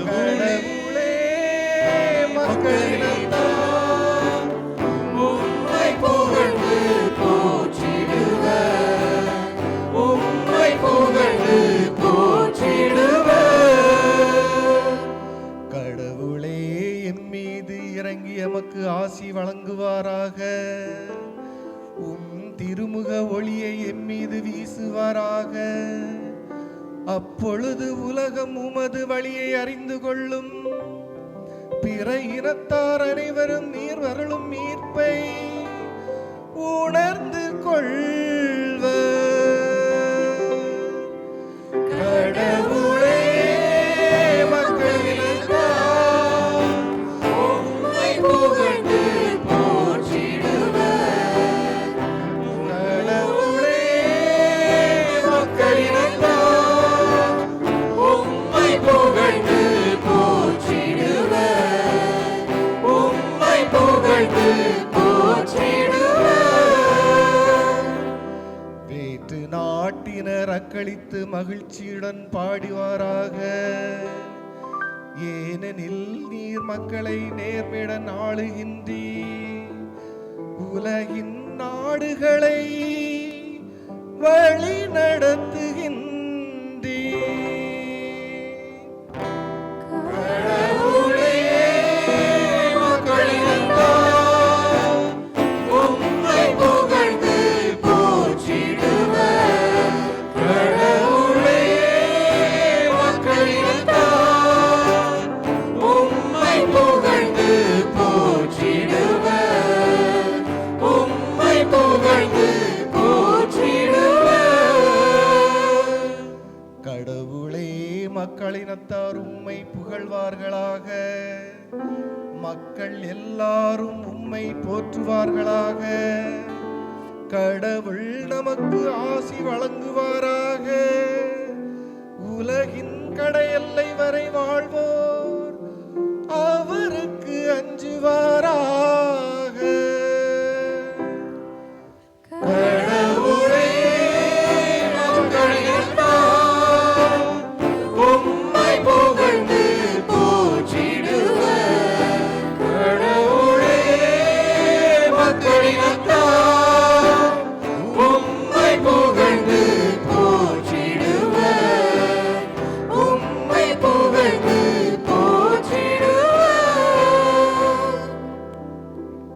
கடவுளே மக்களினத்தார் உம்மை புகழ்ந்து போற்றிடுவர், உம்மை புகழ்ந்து போற்றிடுவர். கடவுளே எம் மீது இறங்கி எமக்கு ஆசி வழங்குவாராக. உம் திருமுக ஒளியை எம் மீது வீசுவாராக. அப்பொழுது உலகம் உமது வழியை அறிந்து கொள்ளும். பிற இனத்தார் அனைவரும் நீர் வருளும் மீட்பை உணர்ந்து கொள்வர். கடவுளே மக்களினத்தார் உம்மை புகழ்ந்து போற்றிடுவர், கடவுளே மக்களினத்தார் உம்மை புகழ்ந்து போற்றிடுவர், உம்மை புகழ்ந்து போற்றிடுவர். வேற்று நாட்டினர் அக்களித்து மகிழ்ச்சியுடன் பாடுவாராக. ஏனெனில் நீர் மக்களை நேர்மையுடன் ஆளுகின்றீர். உலகின் நாடுகளை வழி நடத்துகின்றீர். கடவுளே மக்களினத்தார் உம்மை புகழ்ந்து போற்றிடுவர், கடவுளே மக்களினத்தார் உம்மை புகழ்ந்து போற்றிடுவர், உம்மை புகழ்ந்து போற்றிடுவர். கடவுளே மக்களினத்தார் உம்மை புகழ்வார்களாக. மக்கள் எல்லாரும் உம்மை போற்றுவார்களாக. கடவுள் நமக்கு ஆசி வழங்குவாராக. உலகின் கடையெல்லை வரை வாழ்வோம்.